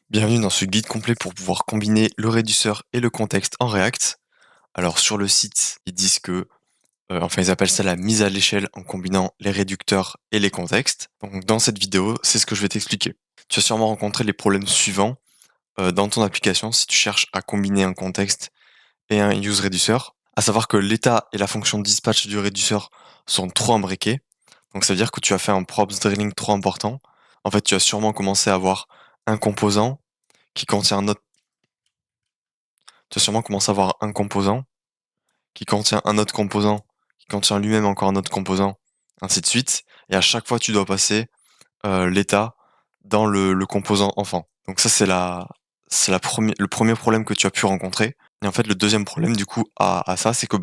Bienvenue dans ce guide complet pour pouvoir combiner le réduceur et le contexte en React. Alors sur le site, ils disent que, ils appellent ça la mise à l'échelle en combinant les réducteurs et les contextes. Donc dans cette vidéo, c'est ce que je vais t'expliquer. Tu vas sûrement rencontrer les problèmes suivants dans ton application si tu cherches à combiner un contexte et un use réduceur. À savoir que l'état et la fonction dispatch du réduceur sont trop imbriqués. Donc ça veut dire que tu as fait un props drilling trop important. En fait, tu as sûrement commencé à avoir un composant qui contient un autre Tu vas sûrement commencer à avoir un composant qui contient un autre composant, qui contient lui-même encore un autre composant, ainsi de suite. Et à chaque fois, tu dois passer l'état dans le composant enfant. Donc ça, le premier problème que tu as pu rencontrer. Et en fait, le deuxième problème, du coup, à ça, c'est que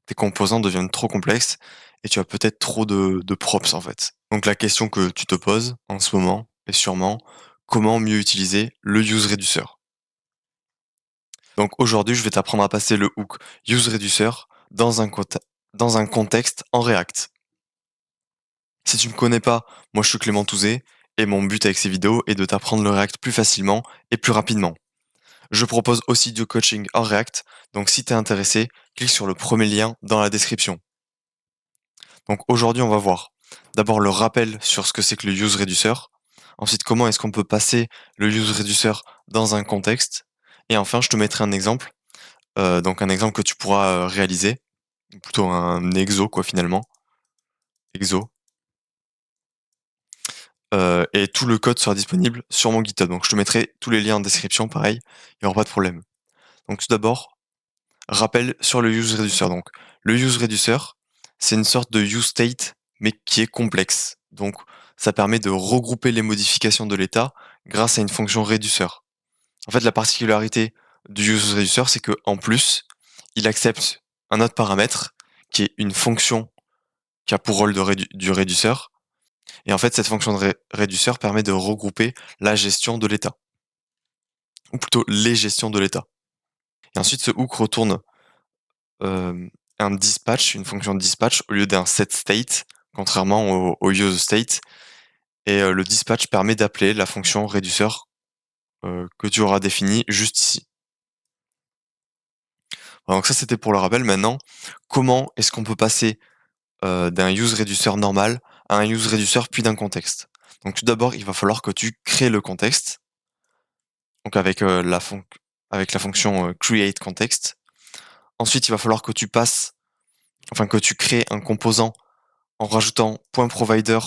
tes composants deviennent trop complexes et tu as peut-être trop de props, en fait. Donc la question que tu te poses en ce moment est sûrement comment mieux utiliser le use reducer. Donc aujourd'hui, je vais t'apprendre à passer le hook useReducer dans un contexte en React. Si tu me connais pas, moi je suis Clément Touzé et mon but avec ces vidéos est de t'apprendre le React plus facilement et plus rapidement. Je propose aussi du coaching en React, donc si t'es intéressé, clique sur le premier lien dans la description. Donc aujourd'hui, on va voir d'abord le rappel sur ce que c'est que le useReducer, ensuite comment est-ce qu'on peut passer le useReducer dans un contexte, et enfin je te mettrai un exemple. Donc un exemple que tu pourras, réaliser, plutôt un exo quoi finalement, exo, et tout le code sera disponible sur mon GitHub. Donc je te mettrai tous les liens en description pareil, il y aura pas de problème. Donc tout d'abord, rappel sur le use reducer. Donc le use reducer, c'est une sorte de use state, mais qui est complexe. Donc ça permet de regrouper les modifications de l'état grâce à une fonction reducer. En fait, la particularité du use reducer, c'est que en plus, il accepte un autre paramètre qui est une fonction qui a pour rôle du réduceur. Et en fait, cette fonction de réduceur permet de regrouper la gestion de l'état, ou plutôt les gestions de l'état. Et ensuite, ce hook retourne euh, un dispatch, une fonction de dispatch, au lieu d'un set state, contrairement au use state. Et le dispatch permet d'appeler la fonction réduceur que tu auras définie juste ici. Voilà, donc ça, c'était pour le rappel. Maintenant, comment est-ce qu'on peut passer d'un use reducer normal à un use reducer puis d'un contexte? Donc tout d'abord, il va falloir que tu crées le contexte, donc avec la fonction create context. Ensuite, il va falloir que que tu crées un composant en rajoutant .provider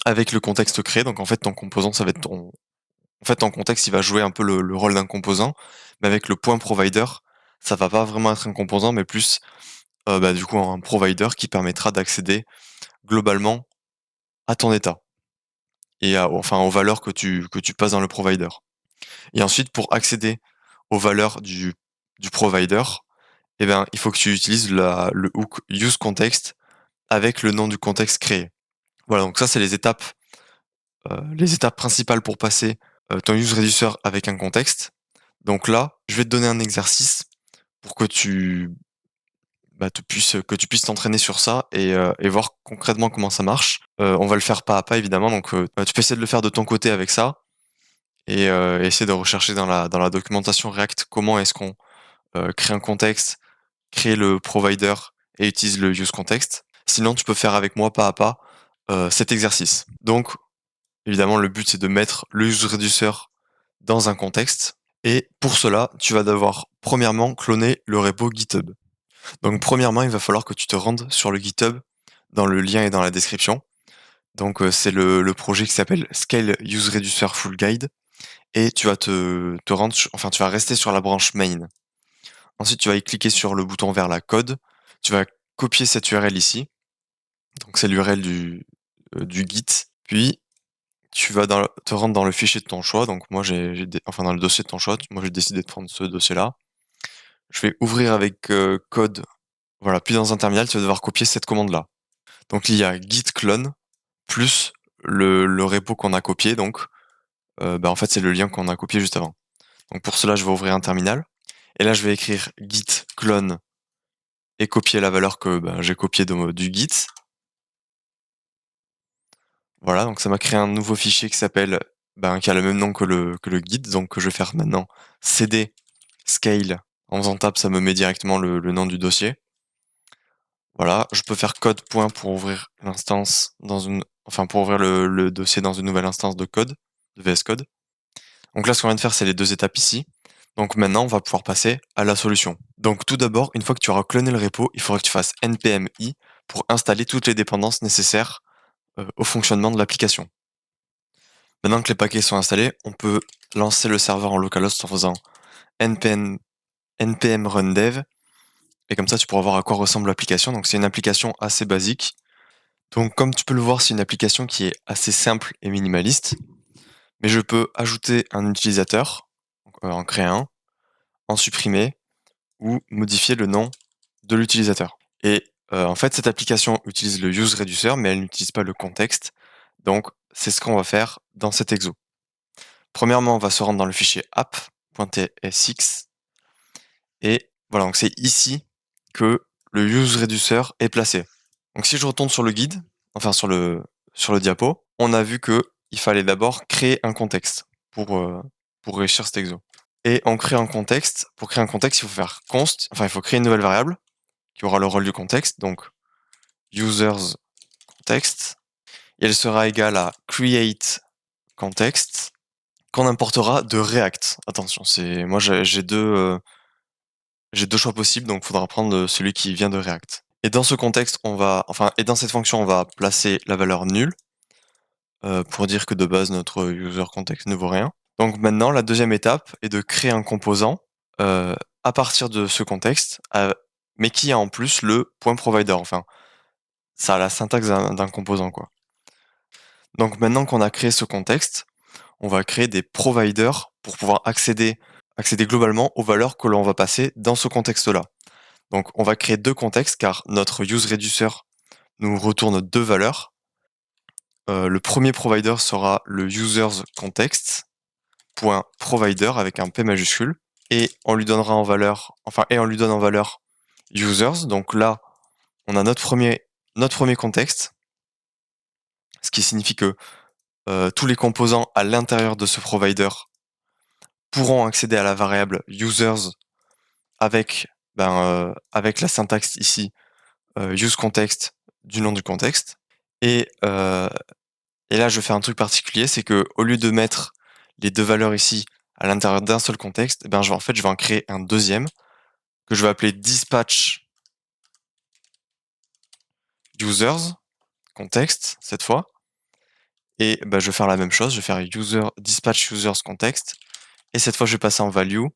avec le contexte créé. Donc en fait, ton composant, ça va être ton contexte, il va jouer un peu le rôle d'un composant, mais avec le .provider, ça va pas vraiment être un composant, mais plus du coup un provider qui permettra d'accéder globalement à ton état et aux valeurs que tu passes dans le provider. Et ensuite, pour accéder aux valeurs du provider, eh ben, il faut que tu utilises le hook useContext avec le nom du contexte créé. Voilà, donc ça, c'est les étapes principales pour passer ton useReducer avec un contexte. Donc là, je vais te donner un exercice pour que que tu puisses t'entraîner sur ça et voir concrètement comment ça marche. On va le faire pas à pas, évidemment, donc tu peux essayer de le faire de ton côté avec ça et essayer de rechercher dans la documentation React comment est-ce qu'on crée un contexte, crée le provider et utilise le useContext. Sinon, tu peux faire avec moi pas à pas cet exercice. Donc, évidemment, le but, c'est de mettre le useReducer dans un contexte. Et pour cela, tu vas devoir premièrement cloner le repo GitHub. Donc, premièrement, il va falloir que tu te rendes sur le GitHub. Dans le lien et dans la description. Donc, c'est le projet qui s'appelle Scale useReducer Full Guide. Et tu vas tu vas rester sur la branche main. Ensuite, tu vas y cliquer sur le bouton vers la code. Tu vas copier cette URL ici. Donc, c'est l'URL du Git. Puis, tu vas te rendre dans le fichier de ton choix. Donc, moi, dans le dossier de ton choix. Moi, j'ai décidé de prendre ce dossier-là. Je vais ouvrir avec code. Voilà. Puis, dans un terminal, tu vas devoir copier cette commande-là. Donc, il y a git clone plus le repo qu'on a copié. Donc, en fait, c'est le lien qu'on a copié juste avant. Donc, pour cela, je vais ouvrir un terminal. Et là, je vais écrire git clone et copier la valeur que j'ai copiée du Git. Voilà, donc ça m'a créé un nouveau fichier qui s'appelle qui a le même nom que le guide. Donc je vais faire maintenant cd scale. En faisant tab, ça me met directement le nom du dossier. Voilà, je peux faire code point pour ouvrir l'instance pour ouvrir le dossier dans une nouvelle instance de code, de VS Code. Donc là, ce qu'on vient de faire, c'est les deux étapes ici. Donc maintenant, on va pouvoir passer à la solution. Donc tout d'abord, une fois que tu auras cloné le repo, il faudra que tu fasses npm i pour installer toutes les dépendances nécessaires au fonctionnement de l'application. Maintenant que les paquets sont installés, on peut lancer le serveur en localhost en faisant npm run dev. Et comme ça, tu pourras voir à quoi ressemble l'application. Donc c'est une application assez basique. Donc comme tu peux le voir, c'est une application qui est assez simple et minimaliste. Mais je peux ajouter un utilisateur, en créer un, en supprimer ou modifier le nom de l'utilisateur. Et en fait, cette application utilise le useReducer, mais elle n'utilise pas le contexte. Donc c'est ce qu'on va faire dans cet exo. Premièrement, on va se rendre dans le fichier app.tsx. Et voilà, donc c'est ici que le useReducer est placé. Donc si je retourne sur le guide, enfin sur le diapo, on a vu que il fallait d'abord créer un contexte pour réussir cet exo. Et on crée un contexte. Pour créer un contexte, il faut faire const, il faut créer une nouvelle variable qui aura le rôle du contexte, donc users context. Et elle sera égale à create context qu'on importera de React. Attention, moi j'ai deux choix possibles, donc il faudra prendre celui qui vient de React. Et dans ce contexte, et dans cette fonction, on va placer la valeur nulle pour dire que de base notre user context ne vaut rien. Donc maintenant, la deuxième étape est de créer un composant à partir de ce contexte, mais qui a en plus le point provider. Enfin, ça a la syntaxe d'un composant, quoi. Donc maintenant qu'on a créé ce contexte, on va créer des providers pour pouvoir accéder globalement aux valeurs que l'on va passer dans ce contexte-là. Donc on va créer deux contextes car notre useReducer nous retourne deux valeurs. Le premier provider sera le users context .provider avec un P majuscule et on lui donnera en valeur, users. Donc là, on a notre premier contexte, ce qui signifie que tous les composants à l'intérieur de ce provider pourront accéder à la variable users avec la syntaxe ici useContext du nom du contexte. Et là, je vais faire un truc particulier, c'est que au lieu de mettre les deux valeurs ici à l'intérieur d'un seul contexte, je vais en créer un deuxième que je vais appeler dispatch users context cette fois. Et je vais faire la même chose, je vais faire dispatch users context. Et cette fois, je vais passer en value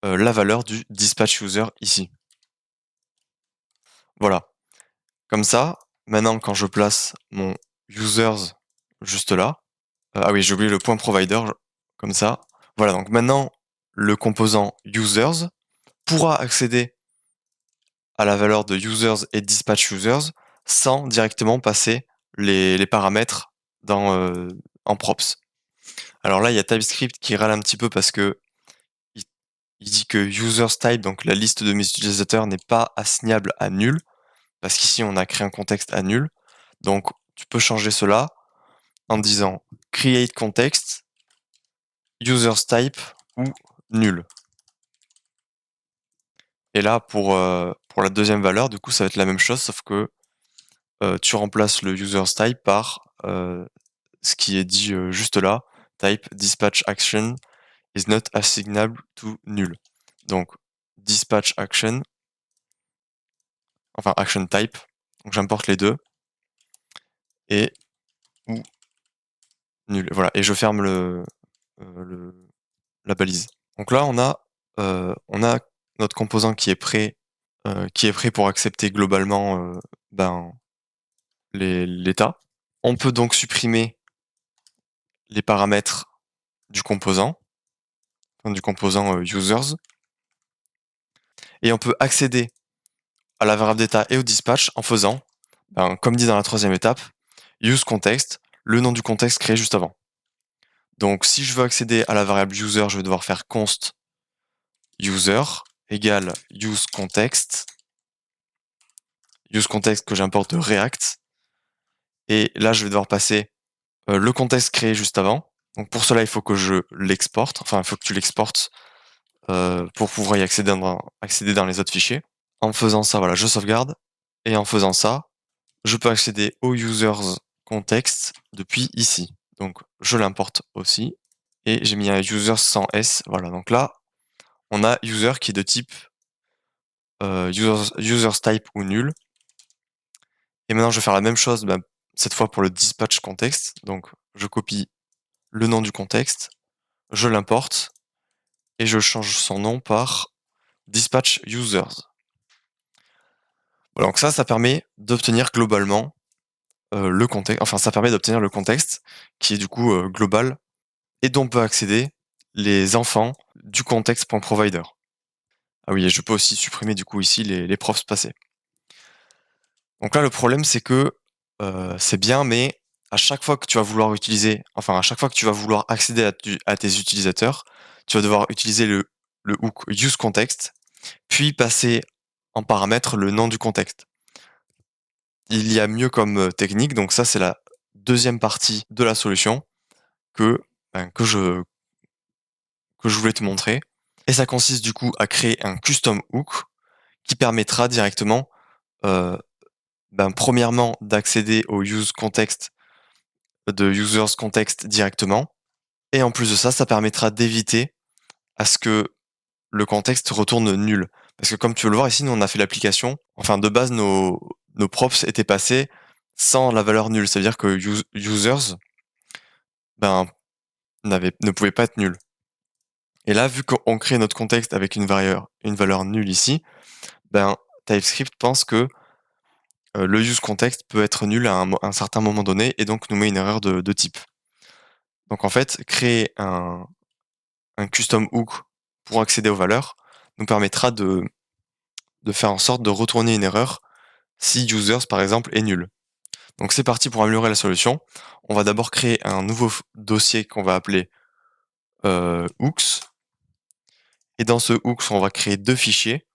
la valeur du dispatch user ici. Voilà. Comme ça, maintenant, quand je place mon users juste là, ah oui, j'ai oublié le point provider, comme ça. Voilà, donc maintenant, le composant users pourra accéder à la valeur de users et dispatch users sans directement passer les paramètres en props. Alors là, il y a TypeScript qui râle un petit peu parce que il dit que users type, donc la liste de mes utilisateurs, n'est pas assignable à nul, parce qu'ici on a créé un contexte à nul. Donc tu peux changer cela en disant create context, users type ou nul. Et là, pour la deuxième valeur, du coup, ça va être la même chose, sauf que tu remplaces le users type par ce qui est dit juste là, type dispatch action is not assignable to nul. Donc dispatch action, action type, donc j'importe les deux, et ou nul. Voilà, et je ferme la balise. Donc là, on a notre composant qui est prêt pour accepter globalement l'état. On peut donc supprimer les paramètres du composant users, et on peut accéder à la variable d'état et au dispatch en faisant, comme dit dans la troisième étape, useContext, le nom du contexte créé juste avant. Donc si je veux accéder à la variable user, je vais devoir faire const user égale useContext que j'importe de React, et là je vais devoir passer le contexte créé juste avant, Donc pour cela, il faut que je l'exporte, enfin il faut que tu l'exportes pour pouvoir y accéder dans les autres fichiers. En faisant ça, voilà, je sauvegarde, et en faisant ça, je peux accéder au users context depuis ici. Donc je l'importe aussi, et j'ai mis un user sans S, voilà, donc là, on a user qui est de type users type ou nul. Et maintenant, je vais faire la même chose, cette fois pour le dispatch context. Donc, je copie le nom du contexte, je l'importe, et je change son nom par dispatch users. Voilà, donc ça permet d'obtenir globalement le contexte, enfin, ça permet d'obtenir le contexte qui est du coup global et dont peut accéder les enfants du contexte.provider. Ah oui, et je peux aussi supprimer du coup ici les profs passés. Donc là, le problème, c'est que c'est bien, mais à chaque fois que tu vas vouloir à chaque fois que tu vas vouloir accéder à tes utilisateurs, tu vas devoir utiliser le hook useContext, puis passer en paramètre le nom du contexte. Il y a mieux comme technique, donc ça, c'est la deuxième partie de la solution que, que je voulais te montrer. Et ça consiste du coup à créer un custom hook qui permettra directement, premièrement, d'accéder au use context de users context directement. Et en plus de ça, ça permettra d'éviter à ce que le contexte retourne nul. Parce que comme tu peux le voir ici, nous on a fait l'application. Enfin, de base, nos props étaient passés sans la valeur nulle. C'est-à-dire que users, ne pouvaient pas être nuls. Et là, vu qu'on crée notre contexte avec une valeur nulle ici, TypeScript pense que le use context peut être nul à un certain moment donné et donc nous met une erreur de type. Donc en fait, créer un custom hook pour accéder aux valeurs nous permettra de faire en sorte de retourner une erreur si users par exemple est nul. Donc c'est parti pour améliorer la solution. On va d'abord créer un nouveau dossier qu'on va appeler hooks. Et dans ce hooks, on va créer deux fichiers.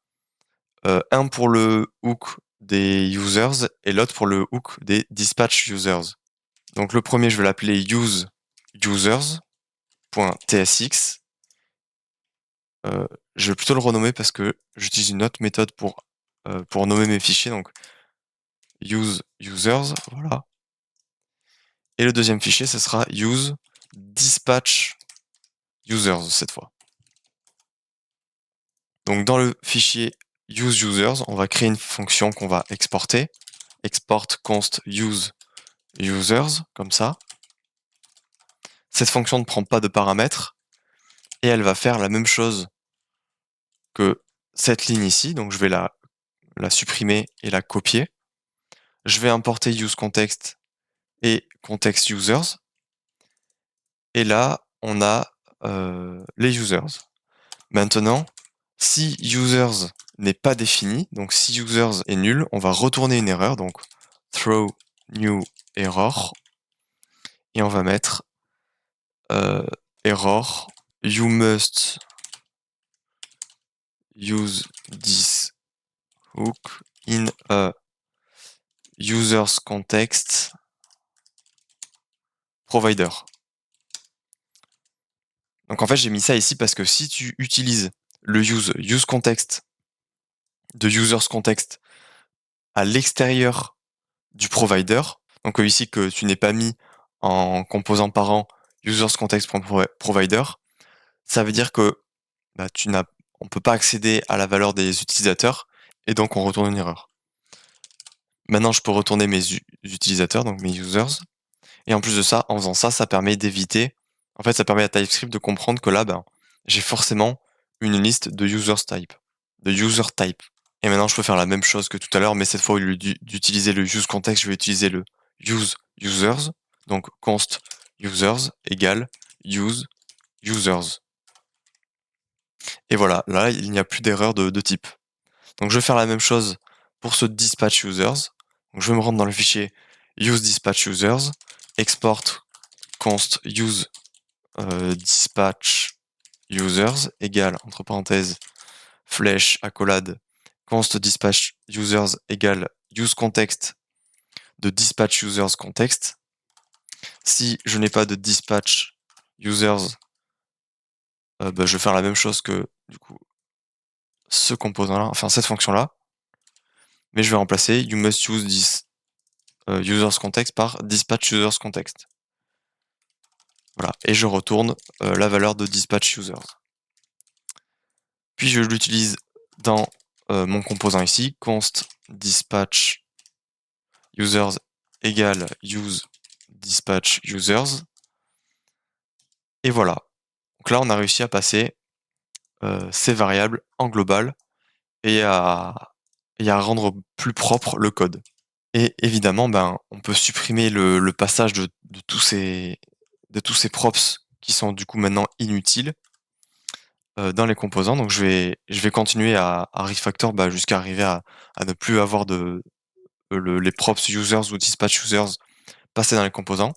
Un pour le hook des users et l'autre pour le hook des dispatch users. Donc le premier, je vais l'appeler use users.tsx. Je vais plutôt le renommer parce que j'utilise une autre méthode pour nommer mes fichiers. Donc use users, voilà. Et le deuxième fichier, ce sera use dispatch users cette fois. Donc dans le fichier use users, on va créer une fonction qu'on va exporter. Export const use users, comme ça. Cette fonction ne prend pas de paramètres et elle va faire la même chose que cette ligne ici. Donc je vais la supprimer et la copier. Je vais importer useContext et context users. Et là, on a les users. Maintenant, si users n'est pas défini, donc si users est nul, on va retourner une erreur, donc throw new error, et on va mettre error you must use this hook in a users context provider. Donc en fait, j'ai mis ça ici parce que si tu utilises le use context de users context à l'extérieur du provider, donc ici que tu n'es pas mis en composant parent users context.provider, ça veut dire que on peut pas accéder à la valeur des utilisateurs et donc on retourne une erreur. Maintenant, je peux retourner mes utilisateurs, donc mes users. Et en plus de ça, en faisant ça, ça permet d'éviter. En fait, ça permet à TypeScript de comprendre que là, j'ai forcément une liste de users type, de user type. Et maintenant, je peux faire la même chose que tout à l'heure, mais cette fois, au lieu d'utiliser le use context, je vais utiliser le use users. Donc, const users égale use users. Et voilà, là, il n'y a plus d'erreur de type. Donc, je vais faire la même chose pour ce dispatch users. Donc, je vais me rendre dans le fichier use dispatch users, export const use dispatch users égale, entre parenthèses, flèche, accolade, const dispatch users égale use context de dispatch users context. Si je n'ai pas de dispatch users, je vais faire la même chose que du coup ce composant-là, enfin cette fonction-là, mais je vais remplacer you must use this users context par dispatch users context. Voilà, et je retourne la valeur de dispatch users. Puis je l'utilise dans mon composant ici, const dispatch users égale use dispatch users. Et voilà. Donc là, on a réussi à passer ces variables en global et à rendre plus propre le code. Et évidemment, on peut supprimer le passage de tous ces props qui sont du coup maintenant inutiles dans les composants. Donc je vais continuer à refactor jusqu'à arriver à ne plus avoir les props users ou dispatch users passer dans les composants.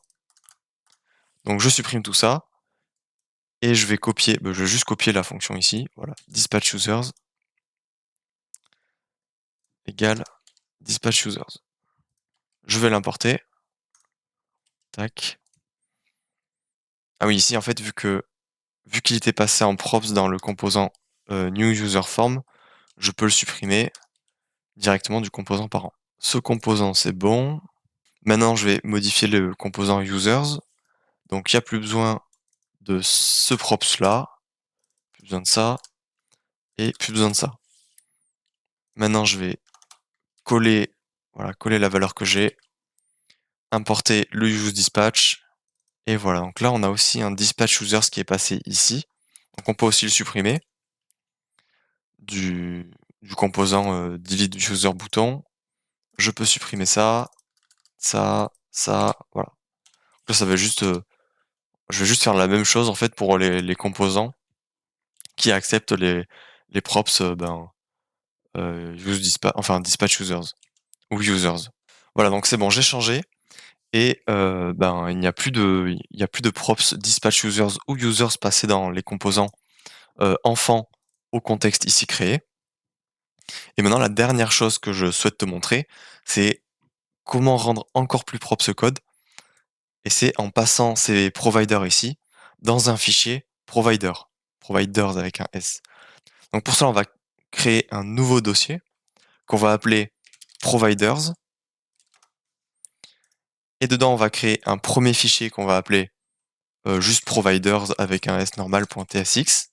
Donc je supprime tout ça et je vais copier, je vais juste copier la fonction ici. Voilà, dispatch users égale dispatch users. Je vais l'importer. Tac. Ah oui, ici en fait vu qu'il était passé en props dans le composant new user form, je peux le supprimer directement du composant parent. Ce composant c'est bon. Maintenant je vais modifier le composant users. Donc il n'y a plus besoin de ce props là, plus besoin de ça, et plus besoin de ça. Maintenant je vais coller, voilà, coller la valeur que j'ai, importer le useDispatch, et voilà. Donc là on a aussi un dispatch users qui est passé ici. Donc on peut aussi le supprimer du composant delete user bouton. Je peux supprimer ça, voilà. Donc là ça va juste, je vais juste faire la même chose en fait pour les composants qui acceptent les props dispatch users ou users. Voilà, donc c'est bon, j'ai changé et il n'y a plus de props dispatch users ou users passés dans les composants enfants au contexte ici créé. Et maintenant, la dernière chose que je souhaite te montrer, c'est comment rendre encore plus propre ce code. Et c'est en passant ces providers ici dans un fichier providers avec un S. Donc pour ça, on va créer un nouveau dossier qu'on va appeler providers. Et dedans, on va créer un premier fichier qu'on va appeler juste providers avec un S normal.tsx.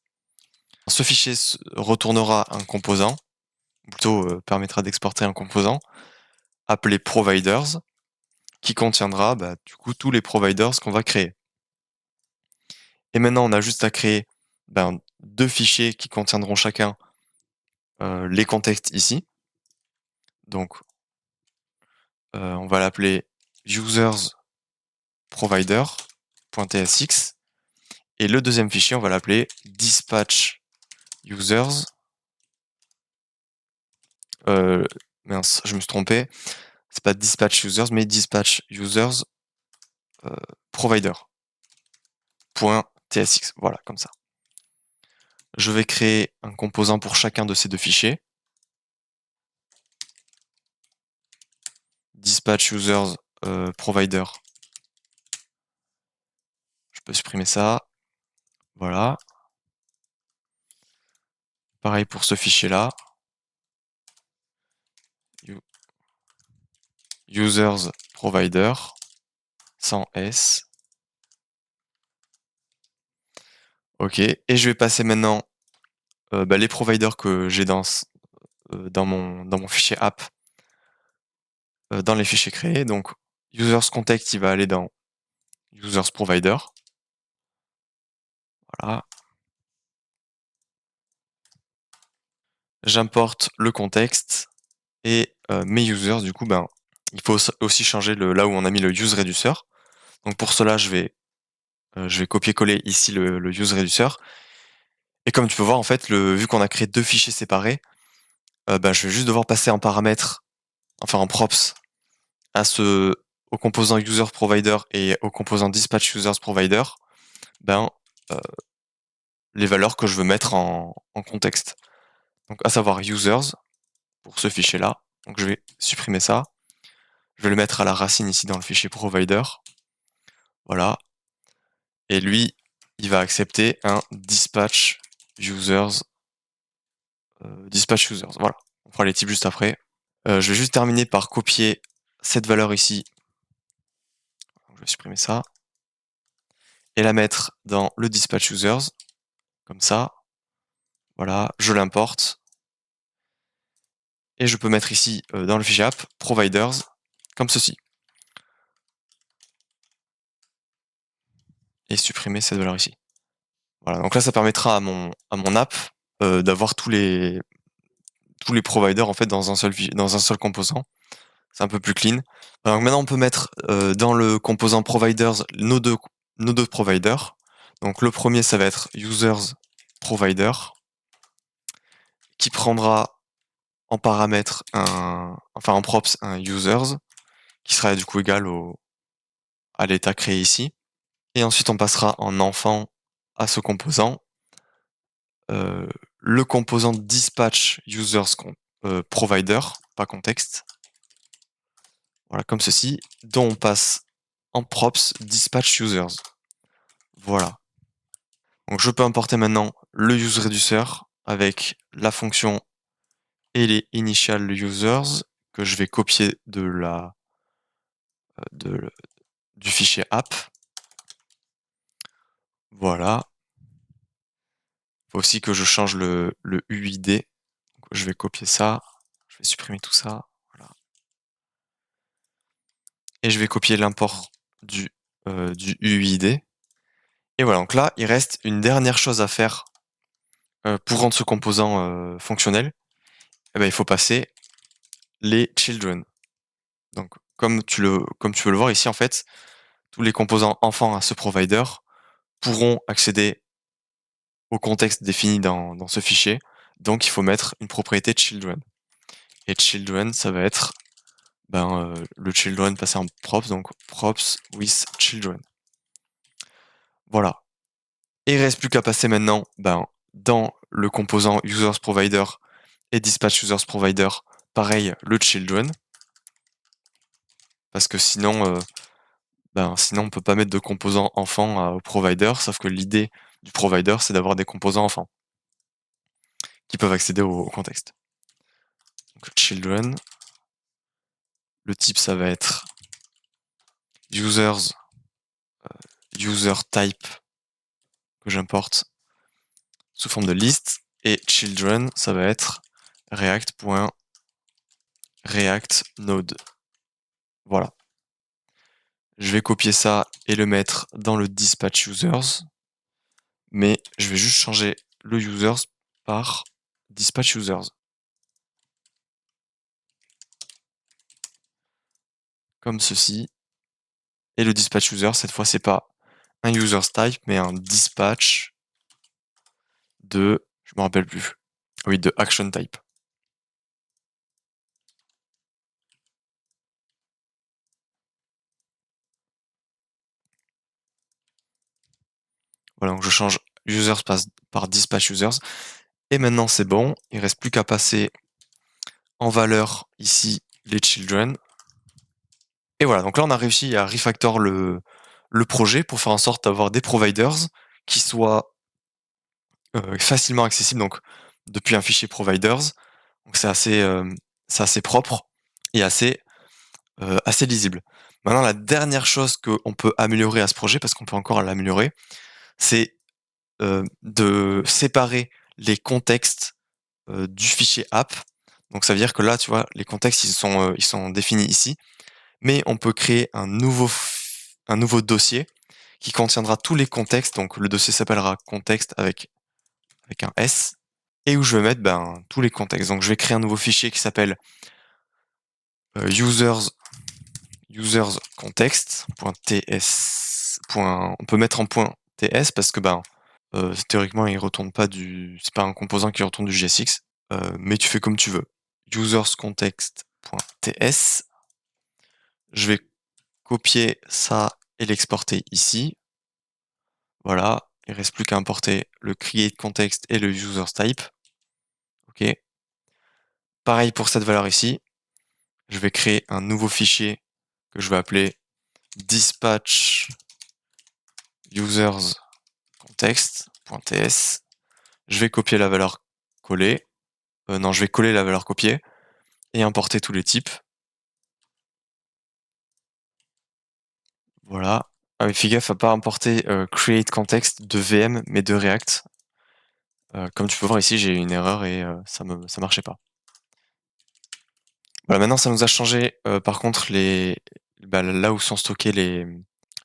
Ce fichier retournera un composant, plutôt permettra d'exporter un composant appelé providers qui contiendra du coup tous les providers qu'on va créer. Et maintenant, on a juste à créer deux fichiers qui contiendront chacun les contextes ici. Donc, on va l'appeler users provider.tsx. Et le deuxième fichier, on va l'appeler dispatch users. Mince, je me suis trompé. C'est pas dispatch users, mais dispatch users provider.tsx. Voilà, comme ça. Je vais créer un composant pour chacun de ces deux fichiers. Dispatch users provider. Je peux supprimer ça. Voilà. Pareil pour ce fichier-là. Users provider sans S. Ok. Et je vais passer maintenant les providers que j'ai dans mon fichier app dans les fichiers créés. Donc, users context, il va aller dans users provider. Voilà. J'importe le contexte et mes users, du coup, il faut aussi changer là où on a mis le useReducer. Donc pour cela, je vais copier-coller ici le useReducer. Et comme tu peux voir, en fait, vu qu'on a créé deux fichiers séparés, je vais juste devoir passer en paramètre, enfin en props, au composant user provider et au composant dispatch users provider, les valeurs que je veux mettre en contexte. Donc à savoir users pour ce fichier-là. Donc je vais supprimer ça. Je vais le mettre à la racine ici dans le fichier provider. Voilà. Et lui, il va accepter un dispatch users. Dispatch users, voilà. On fera les types juste après. Je vais juste terminer par copier cette valeur ici. Je vais supprimer ça. Et la mettre dans le dispatch users, comme ça. Voilà, je l'importe. Et je peux mettre ici, dans le fichier app, providers, comme ceci. Et supprimer cette valeur ici. Voilà, donc là, ça permettra à mon app d'avoir tous les providers en fait dans un seul composant. C'est un peu plus clean. Donc maintenant, on peut mettre dans le composant providers nos deux providers. Donc le premier, ça va être users provider, qui prendra en paramètre en props un users, qui sera du coup égal à l'état créé ici. Et ensuite, on passera en enfant à ce composant le composant dispatch users provider, pas contexte. Voilà, comme ceci, dont on passe en props dispatch users. Voilà. Donc je peux importer maintenant le useReducer avec la fonction et les initial users que je vais copier du fichier app. Voilà. Faut aussi que je change le UID. Donc, je vais copier ça. Je vais supprimer tout ça. Voilà. Et je vais copier l'import du UID. Et voilà, donc là, il reste une dernière chose à faire pour rendre ce composant fonctionnel. Eh ben, il faut passer les children. Donc, comme tu veux le voir ici, en fait, tous les composants enfants à ce provider pourront accéder au contexte défini dans ce fichier. Donc, il faut mettre une propriété children. Et children, ça va être le children passé en props, donc props with children. Voilà. Et il reste plus qu'à passer maintenant dans le composant users provider et dispatch users provider, pareil, le children. Parce que sinon, sinon on peut pas mettre de composants enfants au provider, sauf que l'idée du provider, c'est d'avoir des composants enfants qui peuvent accéder au contexte. Donc children, le type ça va être users, user type que j'importe sous forme de liste, et children ça va être react.reactNode. Voilà. Je vais copier ça et le mettre dans le dispatch users, mais je vais juste changer le users par dispatch users. Comme ceci. Et le dispatch user, cette fois, c'est pas un users type, mais un dispatch je me rappelle plus. Oui, de action type. Voilà, donc je change users par dispatch users. Et maintenant, c'est bon. Il reste plus qu'à passer en valeur ici les children. Et voilà, donc là, on a réussi à refactor le projet pour faire en sorte d'avoir des providers qui soient facilement accessibles, donc depuis un fichier providers. Donc c'est assez propre et assez lisible. Maintenant, la dernière chose qu'on peut améliorer à ce projet, parce qu'on peut encore l'améliorer, c'est de séparer les contextes du fichier app. Donc ça veut dire que là, tu vois, les contextes, ils sont définis ici, mais on peut créer un nouveau dossier qui contiendra tous les contextes. Donc le dossier s'appellera contexte avec un S, et où je vais mettre tous les contextes. Donc je vais créer un nouveau fichier qui s'appelle users context.ts. On peut mettre en point .ts parce que théoriquement il retourne pas c'est pas un composant qui retourne du JSX, mais tu fais comme tu veux. Users context.ts. Je vais copier ça et l'exporter ici. Voilà, il reste plus qu'à importer le create context et le users type. Ok. Pareil pour cette valeur ici. Je vais créer un nouveau fichier que je vais appeler dispatch users context.ts. Je vais copier la valeur coller. Non, je vais coller la valeur copiée et importer tous les types. Voilà. Ah oui, fais gaffe à pas importer create context de VM mais de React. Comme tu peux voir ici, j'ai une erreur et ça marchait pas. Voilà, maintenant ça nous a changé par contre là où sont stockés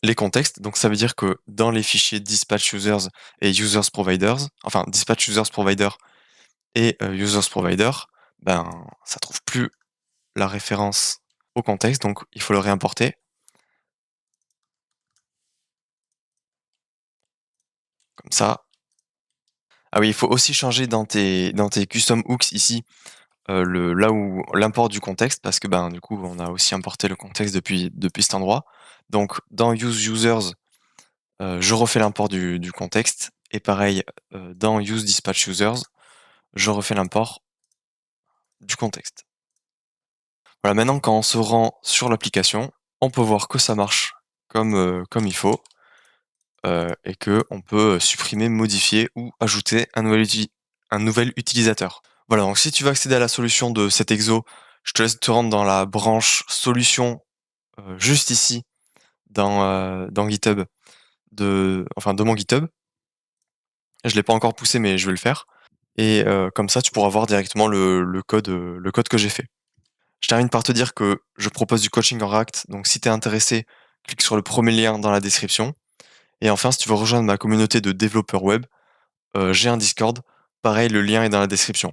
les contextes. Donc ça veut dire que dans les fichiers dispatch users et users providers, enfin dispatch users provider et users provider, ben ça trouve plus la référence au contexte, donc il faut le réimporter. Comme ça. Ah oui, il faut aussi changer dans tes custom hooks ici, là où l'import du contexte, parce que ben du coup on a aussi importé le contexte depuis cet endroit. Donc dans use users, je refais l'import du contexte et pareil dans use dispatch users, je refais l'import du contexte. Voilà, maintenant quand on se rend sur l'application, on peut voir que ça marche comme il faut et que on peut supprimer, modifier ou ajouter un nouvel utilisateur. Voilà, donc si tu veux accéder à la solution de cet exo, je te laisse te rendre dans la branche solution juste ici dans GitHub de mon GitHub. Je l'ai pas encore poussé, mais je vais le faire. Et comme ça, tu pourras voir directement le code que j'ai fait. Je termine par te dire que je propose du coaching en React, donc si tu es intéressé, clique sur le premier lien dans la description. Et enfin, si tu veux rejoindre ma communauté de développeurs web, j'ai un Discord. Pareil, le lien est dans la description.